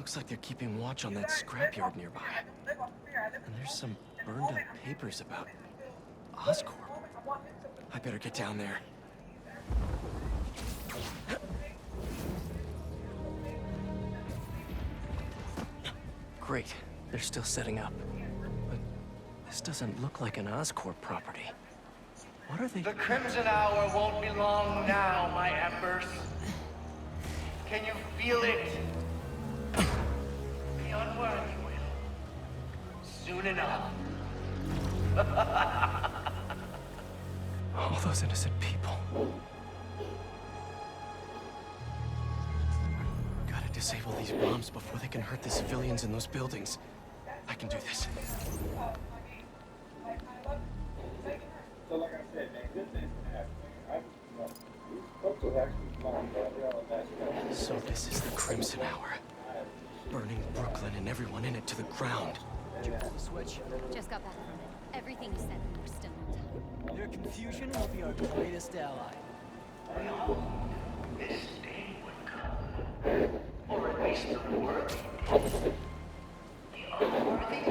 Looks like they're keeping watch on that scrapyard nearby. And there's some burned up papers about Oscorp. I better get down there. Great, they're still setting up. But this doesn't look like an Oscorp property. What are they? The Crimson Hour won't be long now, my embers. Can you feel it? The unworthy will. Soon enough. All those innocent people. Gotta disable these bombs before they can hurt the civilians in those buildings. I can do this. So like I said, man, good things can happen. These folks are actually flying down. So this is the Crimson Hour. Burning Brooklyn and everyone in it to the ground. Did you pull the switch? Just got back from it. Everything you said, and we're still on time. Your confusion will be our greatest ally. This day would come. Or at least the worthy. The unworthy?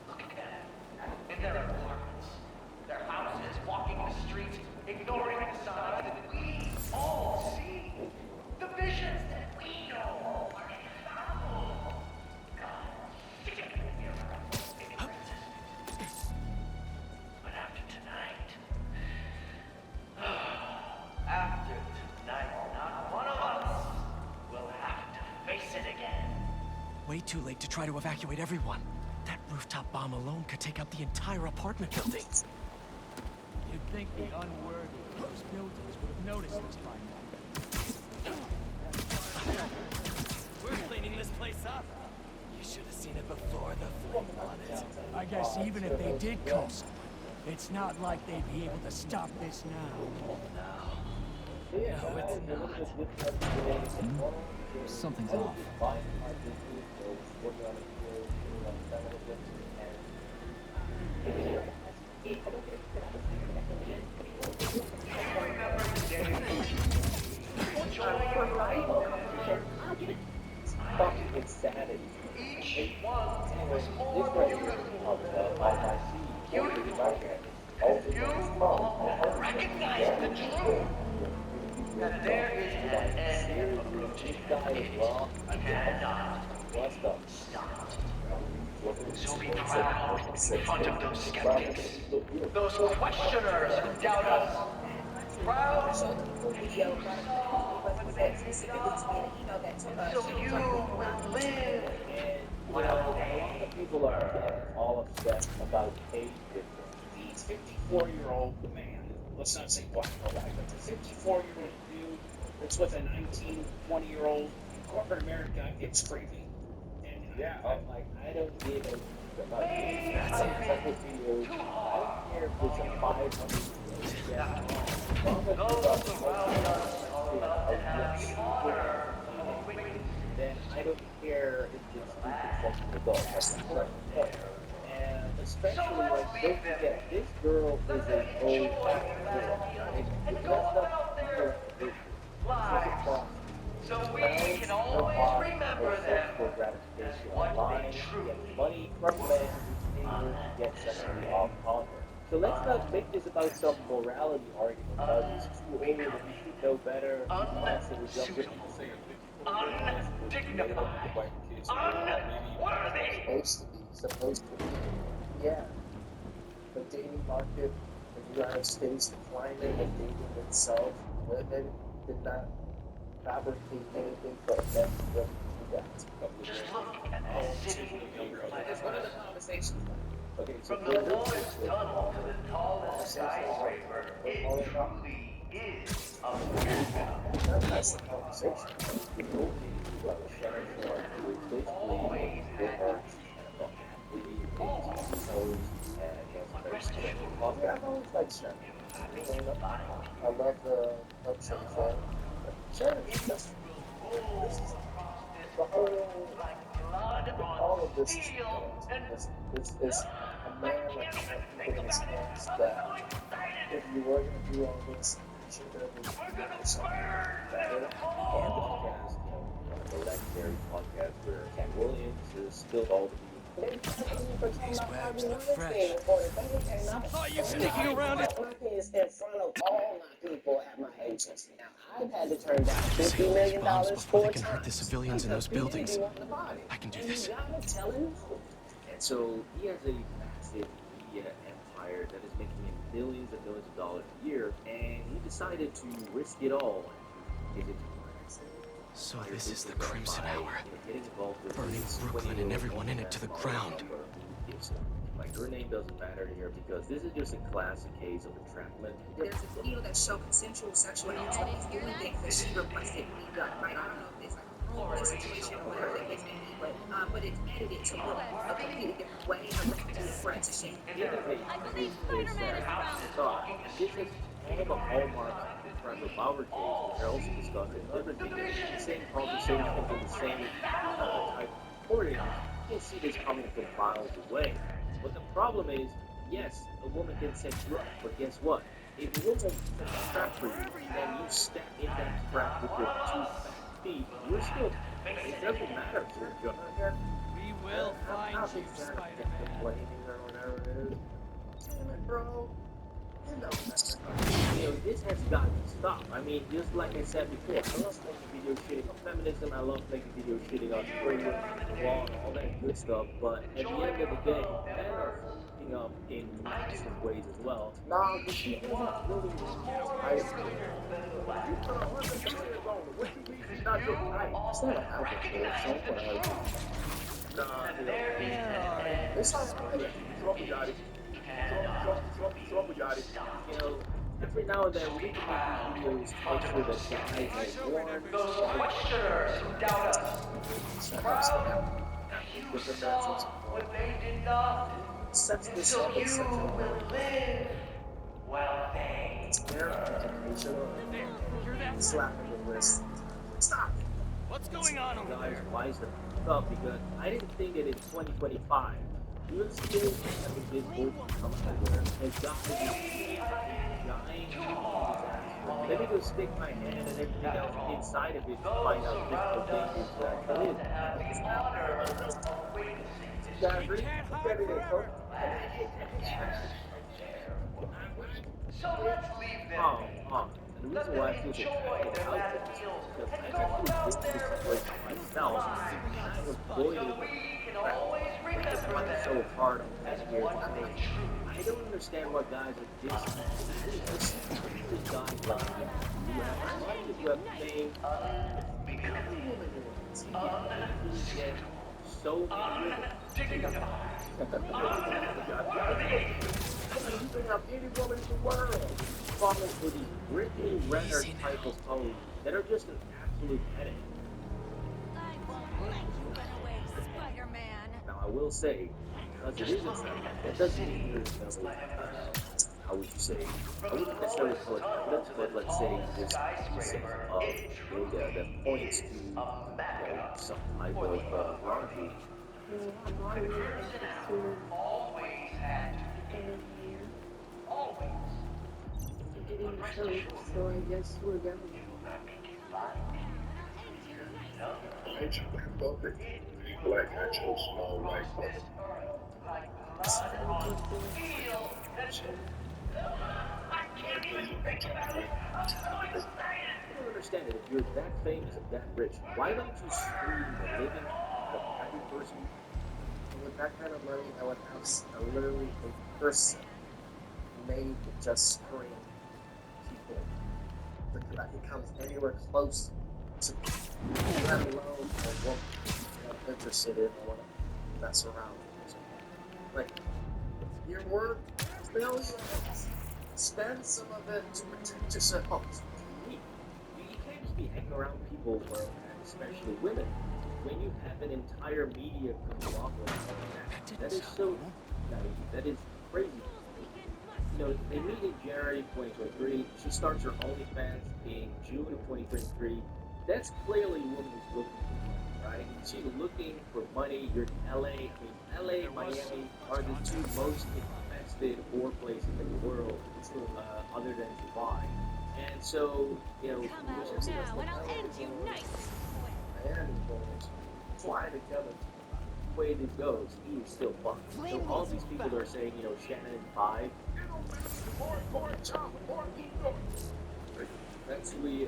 Look at them. In their apartments, their houses, walking the streets, ignoring the signs that we all see. The visions that we know are infallible. God, sick of your ignorance. But after tonight, not one of us will have to face it again. Way too late to try to evacuate everyone. That rooftop bomb alone could take out the entire apartment building. You'd think the unworthy of those buildings would have noticed this by now. We're cleaning this place up. You should have seen it before the flame on it. I guess even if they did call someone, it's not like they'd be able to stop this now. No, it's not. Something's off. Each one was more beautiful. You all recognize the truth that there is an end approaching. It cannot stop. So be proud in front of those skeptics, those questioners who doubt us. Proud so you will live. Well, a lot of people are all upset about age difference. These 54-year-old man, let's not say black or white, but the 54-year-old dude that's with a 19, 20-year-old in corporate America, it's creepy. And yeah, I'm like, I don't give a about that's it. Videos. I don't care if it's a 500 Those around us are about to have the honor. then I don't care if it's stupid adult. I don't care. And especially like, don't forget, this girl is an old girl. It's not her vision. So we can always remember them as what they truly money from men who get sexually off on her. So let's not make this about some morality argument about these two older and we should know better. unsuitable, undignified, unworthy. Supposed to be. Yeah. The dating market in the United States, the climate of dating itself, women did not fabricate anything but men to do that. Just look at the city. It's one of the conversations. Okay, so From the lowest tunnel to the tallest skyscraper, it truly is a miracle. That's the conversation. Always had. Rest assured, I love the upset fan. This is the whole, all of this is a man that put in his hands that if you were going to do all this, you should have been doing something better. And the podcast, the legendary podcast there's still all the These webs, they're fresh. Thought you Sticking around it. My kids in front of all my people at my agency. Now, I've had to turn down Save $50 these million bombs before four they can hurt the times. civilians in those Because buildings. people want the body. I can do And this. you gotta tell him no. And so he has a massive media empire that is making him billions and billions of dollars a year, and he decided to risk it all and get into So this is the Crimson Hour. Burning Brooklyn and everyone in it to the ground. Like, her name doesn't matter here because this is just a classic case of entrapment. There's a video that showed consensual sexual use of these doing things that she requested be done, right? I don't know if it's like a role situation or whatever the case may be, but it's edited to look a completely different way and look to for it to shame. I believe Spider-Man is around. This is all the hallmarks of the Trevor Bauer case, which are also discussed in other videos. The same conversation and the same type of reporting. You can see this coming from miles away. But the problem is, yes, a woman can set you up, but guess what? If a woman sets a trap for you, and you step in that trap with your 2 fat feet, you're still, it doesn't matter if you're a We will find you, Spider-Man. complaining or whatever it is. Damn it, bro. You know, this has got to stop. I mean, just like I said before, I love making video shitting on feminism, I love making video shitting on freedom, law, and all that good stuff, but at the end of the day, men are fucking up in massive ways as well. Now, the people are really you put 100 years on, what you mean it's not your type? It's not a habit for somewhere. It's not right. Trouble got it. Trouble got it. You know, every now and then we can make these videos to make sure that guys are warned. Those questioners who doubt us. Proud. You saw what they did not. Sets this So up in you such a way. will live. Well, they. It's their education. Hear that? Slapping the wrist. Stop. What's going on over Guys, there? why is the up? Because I didn't think that in 2025, you would still have a big boy come everywhere. There's got to be giant disaster. Let me go stick my hand and everything else inside of it to find out if the thing is that it is. Guys, read everything, folks. So let's leave them. And the reason why I feel so passionate about this is because I actually did this situation myself. I was avoiding it so hard on past years. I don't understand why guys are this guys like you have money, you have fame, every woman get so many women. You can have any woman in the world falling for these Britney Renner type of hoes that are just an absolute headache. I won't let you run away, Spider-Man. Now, I will say, because it is a trend, that doesn't mean there's no, how would you say, I wouldn't necessarily call it evidence, but let's say there's piece of data that points to some type of wrongdoing. Always had to be. Always. So I guess we're going. Black guy chose small white woman. I don't understand it. If you're that famous and that rich, why don't you scream the living, the happy person? With that kind of money, I would have literally a person made to just scream people. That he comes anywhere close to me, let alone a woman I'm interested in or want to mess around with. Like, your work, billions, spend some of it to protect yourself. You can't just be hanging around people, especially women, when you have an entire media conglomerate like that. That is so naive. That is crazy. You know, they meet in January 2023. She starts her OnlyFans in June of 2023. That's clearly a woman who's looking for money, right? She's looking for money. You're in LA. I mean, LA and Miami are the two most invested whore places in the world, other than Dubai. And so, you know, Come out now, and I'll end you nice. Miami boys fly together. way this goes, he is still fucked. So all these people are saying, you know, Shannon 5. Eventually,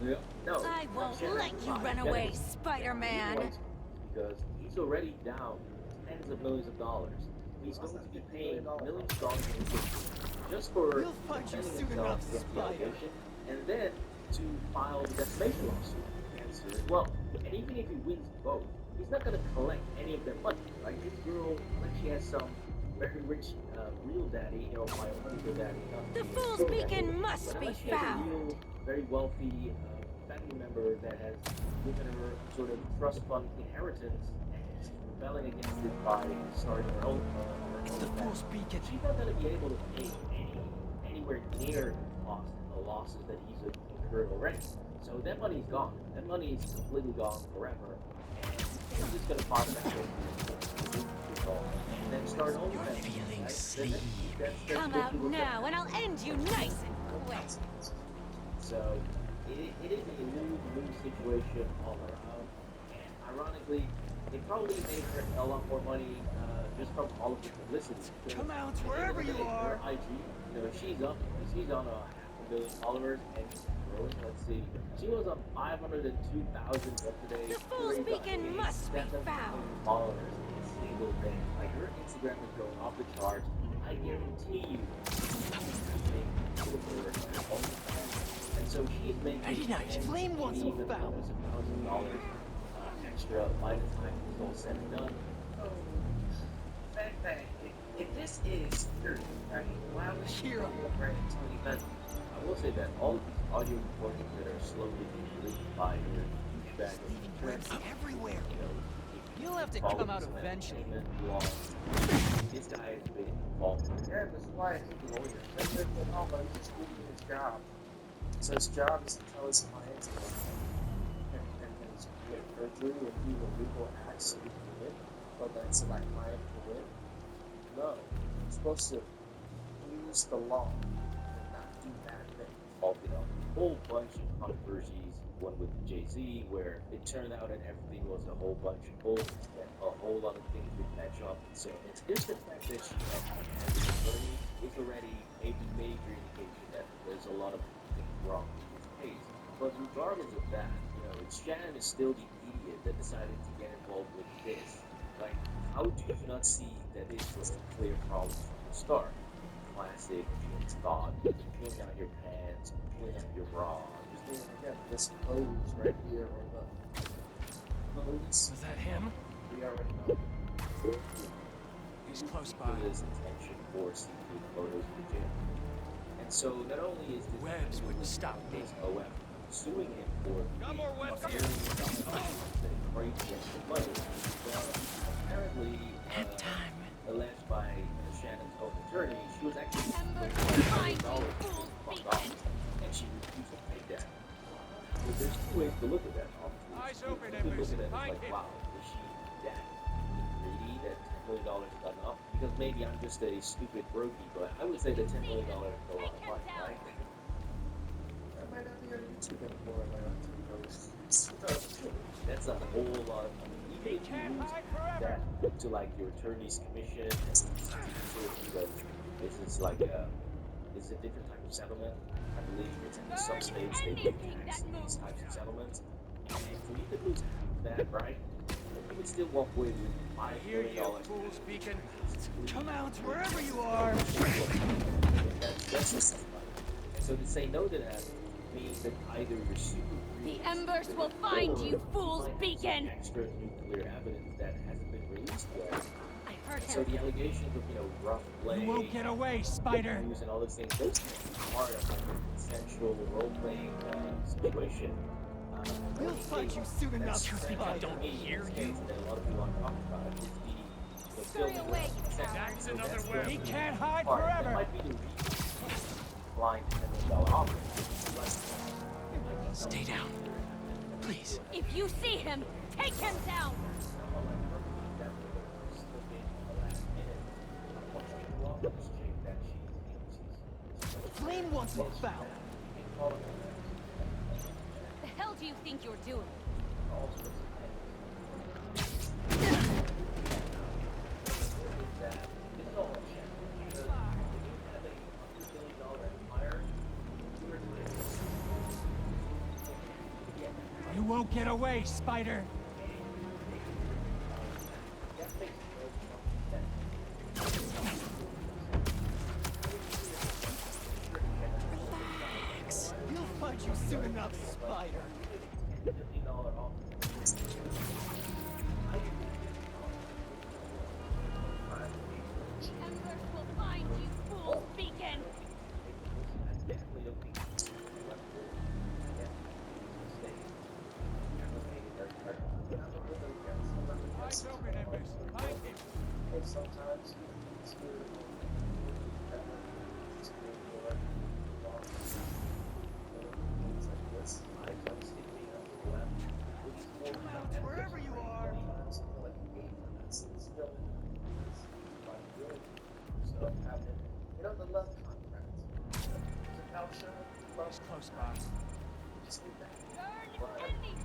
yeah, no. I won't Shannon let you 5. run Shannon away, is- Spider-Man. Because he's already down tens of millions of dollars. He's going to be paying millions of dollars in litigation just for We'll find you defending soon himself enough, against the Spider. allegation, and then to file the defamation lawsuit against her as well. And even if he wins both, he's not going to collect any of their money. Like this girl, like she has some very rich real daddy, you know, my own real daddy. Not The being fool's sugar beacon daddy, must but be unless she has a found. real, very wealthy family member that has given her sort of trust fund inheritance and she's rebelling against it by starting her own. It's the fool's beacon. She's not going to be able to pay anywhere near the cost and the losses that he's incurred already. So that money's gone. That money is completely gone forever. And he's just going to pause that and then start over. You're feeling sleepy. Come out now, and I'll end you nice and quick. So it is a lose-lose situation all around. And ironically, it probably made her a lot more money just from all of the publicity. Come out wherever you are. Her IG, you know, she's on a $500,000 followers and growing. Let's see, she was on 502,000 yesterday. The fool's beacon must be found. Followers in a single day. Like her Instagram is going off the charts. I guarantee you. And so she's making Nighty night. Flame wants even them found. hundreds of thousands of dollars extra by the time it's all said and done. Fact that if this is true, right, why would she Cheer go up. right to the event? I will say that all of these audio recordings that are slowly being leaked by your douchebag Leaving webs everywhere. you know, You'll have to follow come out this man, eventually. Damon Long. This guy has been involved. Yeah, that's why he's a lawyer. That's it, but no, but he's just doing his job. So his job is to tell his clients about and his perjury and evil legal acts so he can win, but then so that client can win. No, you're supposed to use the law and not do bad things. Involved in a whole bunch of controversies. One with Jay-Z, where it turned out that everything was a whole bunch of bull, and a whole lot of things would match up. So it's just the fact that she has an attorney is already a major indication that there's a lot of things wrong with this case. But regardless of that, you know, Shannon is still the idiot that decided to get involved with this. Like, how do you not see that this was a clear problem from the start? Classic James thought, pulling down your pants, pulling up your bra. Just again, this pose right here, or the pose, Was that him? we already know. He's close by. For his intention for secret photos of the jail. And so not only is this Webs wouldn't stop me. is OF suing him for Got more webs the crazy extra money, well, apparently Nap time. alleged by Shannon's own attorney, she was actually Embers $1 will find you, million fool's fucked beacon. off, and she refused to pay that. But there's two ways to look at that. Eyes You open, could look Embers. at it as Find like, him. wow, is she that greedy that $10 million is not enough? Because maybe I'm just a stupid brokey, but I would say that $10 million is a lot of money, right? That might not be on YouTube anymore, like on TV. That's a whole lot of money. Even if you Can't lose hide forever. that to like your attorney's commission, because this is like this is a different type of settlement. I believe it's in some states they do tax these types of settlements. And for you to lose half of that, right? You would still walk away with $5 Hear million. you, fool's beacon. Come out wherever you are. That's just and so to say no to that means that either you're super The greedy, embers will find you, fool's find beacon. extra nuclear evidence that hasn't been released yet. I heard So him. the allegations of, you know, rough play, You won't get away, Spider. abuse and all those things, those can be part of like a consensual role-playing situation. We'll find you soon enough, you think I don't hear you? That a lot of people aren't talking about is the Scurry away, you coward. That's another web. He can't hide part. That forever. might be the reason blind $10 million offer. Stay down. Please. If you see him, take him down. Flame wants them found. The hell do you think you're doing? that this is all a check. Because if you have a $100 billion empire, you're doing it. You won't get away, Spider! That makes no fucking sense. Relax. We'll find you soon enough, Spider. $10 billion offer. Embers will find you, fool's beacon! Eyes open, Embers. Behind him. Sometimes it's Wherever you are. You know, the love contract. The culture, It's close, boss. just leave that. Burn anything!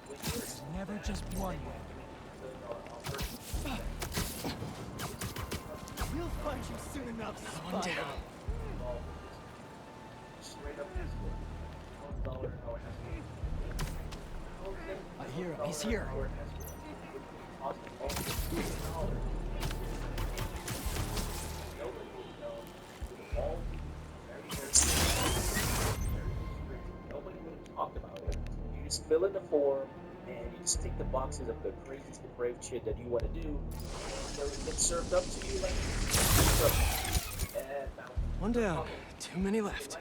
There's never just one way. We'll find you soon enough, One Spider. down. Straight up $1 an hour I hear him. He's here. Nobody would have talked about it. You just fill in the form and you just tick the boxes of the craziest and brave shit that you want to do. And it gets served up to you like One down. Too many left.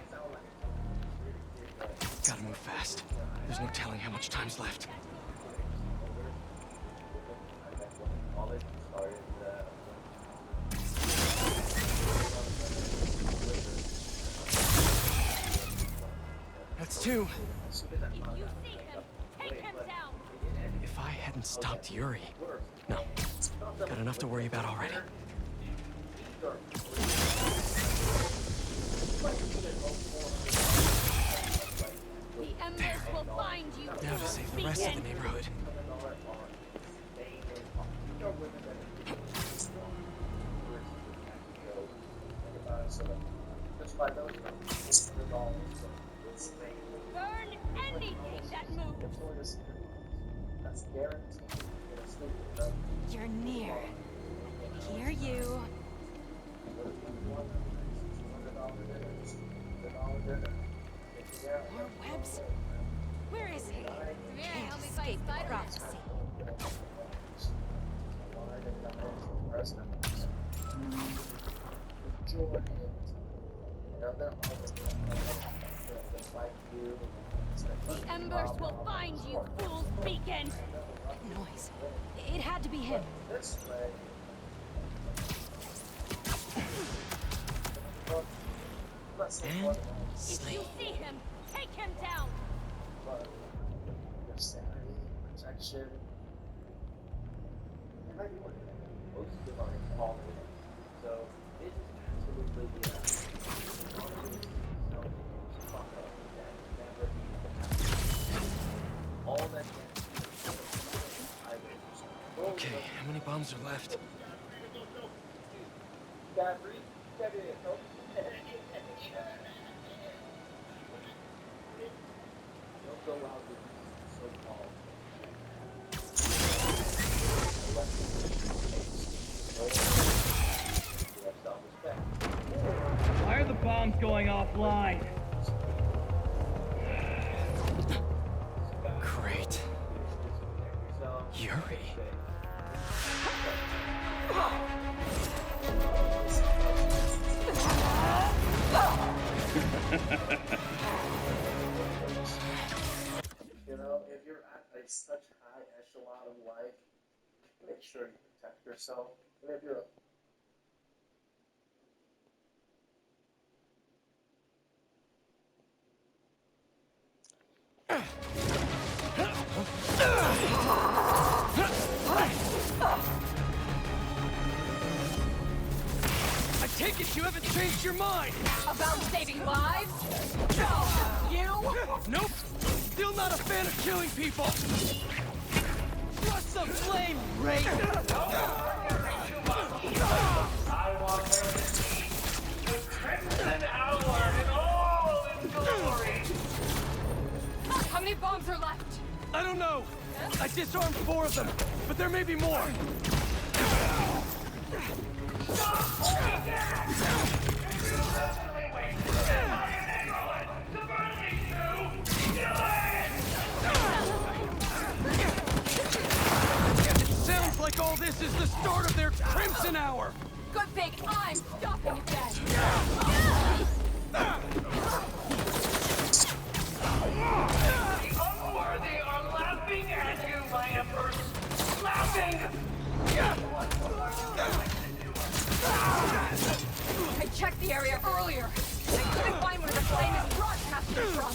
Gotta move fast. There's no telling how much time's left. That's two. If you see him, take him down! If I hadn't stopped Yuri. No. Got enough to worry about already. The Embers will find you, Now to fool's save the rest of the beacon! neighborhood. Burn anything that moves! That's guaranteed. You're near. I hear you. More webs? Where is he? Can't escape the prophecy. The Embers will find you, fool's beacon! Noise. It had to be him. This way. And If sleep. you see him, take him down! Your sanity, protection. It might be one thing. Most of them are involved in it. So it is absolutely all that Okay, how many bombs are left? Don't go out with so-called Why are the bombs going offline? Great. Yuri. You know, if you're at such high echelon of life, make sure you protect yourself. And if you're I take it you haven't changed your mind! About saving lives? No! You? Nope! Still not a fan of killing people! What's the flame rate? I want her to see the Crimson Hour in all its glory. How many bombs are left? I don't know. I disarmed 4 of them, but there may be more. It sounds like all this is the start of their Crimson Hour. Good thing I'm stopping it then. The unworthy are laughing at you, my emperor. Laughing! I checked the area earlier. I couldn't find where the flame is broadcasting from.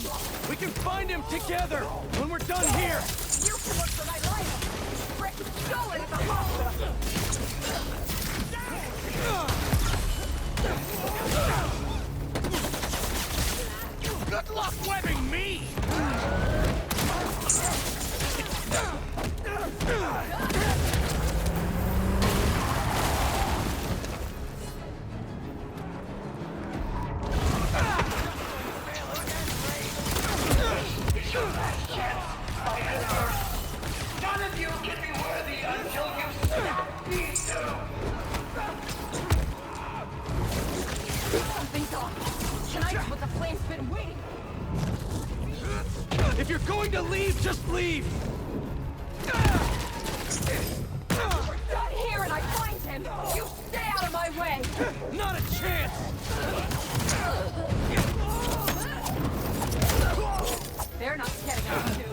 We can find him together when we're done here. You can look for my lineup. Rick Stolen at the hospital. Good luck webbing me! None of you can be worthy until you stop these two. Something's off. Tonight's what the flame's been waiting. If you're going to leave, just leave! We're done here and I find him. You stay out of my way. Not a chance! They're not getting us, dude.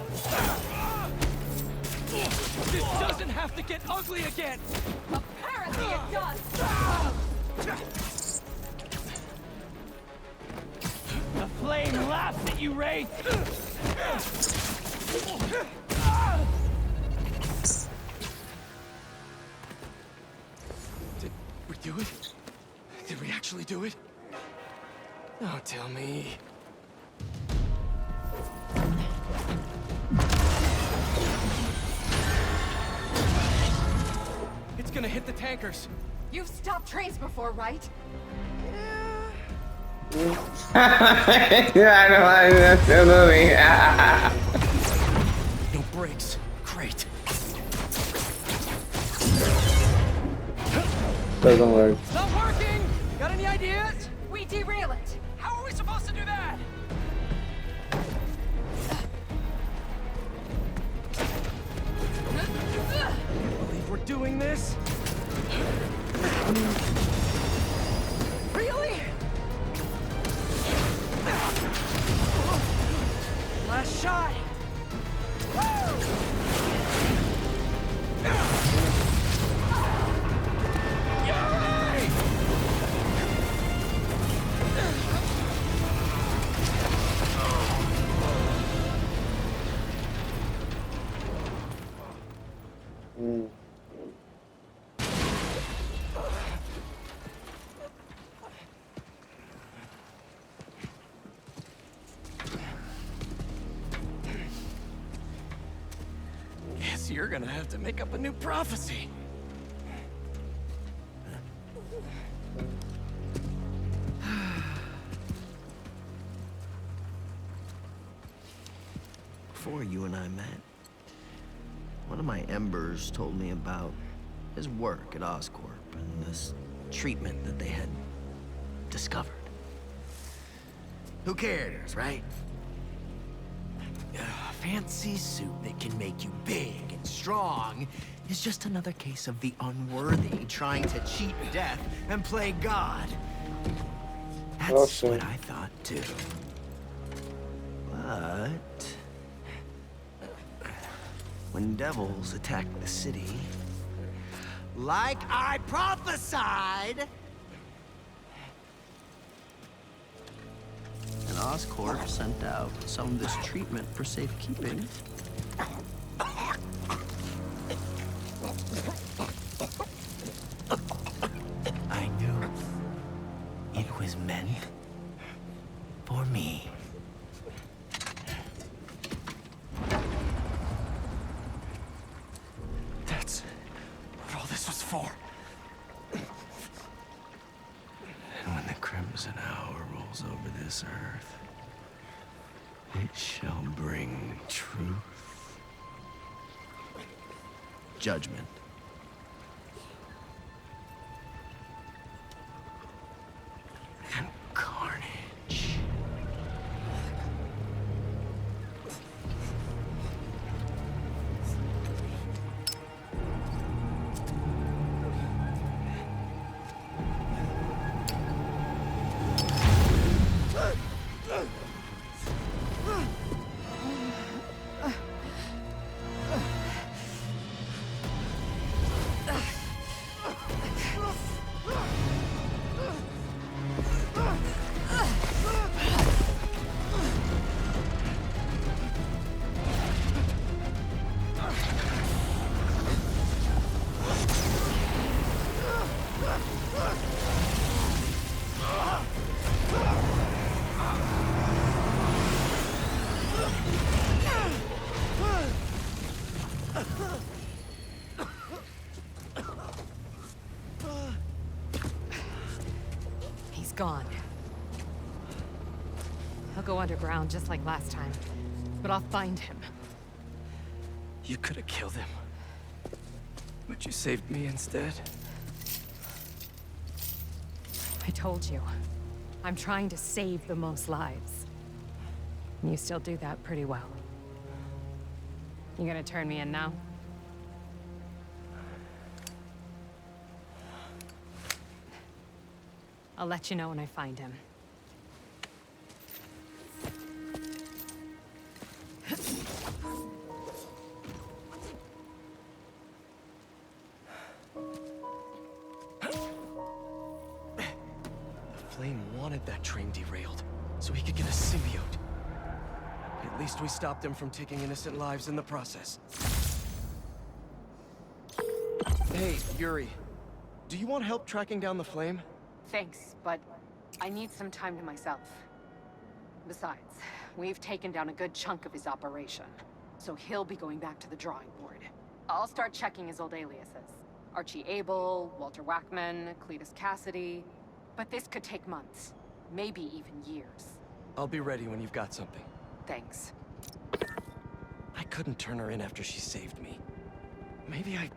This doesn't have to get ugly again! Apparently it does. The flame laughs at you, Wraith! Did we do it? Did we actually do it? Oh, tell me. It's gonna hit the tankers. You've stopped trains before, right? I don't like this movie. No brakes. Great. Doesn't work. It's not working! Got any ideas? We derail it. How are we supposed to do that? Believe we're doing this? Really? Last shot! Guess you're gonna have to make up a new prophecy. Before you and I met, one of my embers told me about his work at Oscorp and this treatment that they had discovered. Who cares, right? A fancy suit that can make you big and strong is just another case of the unworthy trying to cheat death and play God. That's what I thought too. But when devils attack the city, like I prophesied, and Oscorp sent out some of this treatment for safekeeping. I knew it was meant for me. That's what all this was for. this earth, it shall bring truth, judgment, and carnage. He's gone. He'll go underground just like last time, but I'll find him. You could have killed him. But you saved me instead. I told you. I'm trying to save the most lives. You still do that pretty well. You gonna turn me in now? I'll let you know when I find him. Flame wanted that train derailed, so he could get a symbiote. At least we stopped him from taking innocent lives in the process. Hey, Yuri. Do you want help tracking down the Flame? Thanks, but I need some time to myself. Besides, we've taken down a good chunk of his operation, so he'll be going back to the drawing board. I'll start checking his old aliases. Archie Abel, Walter Wackman, Cletus Cassidy. But this could take months, maybe even years. I'll be ready when you've got something. Thanks. I couldn't turn her in after she saved me. Maybe I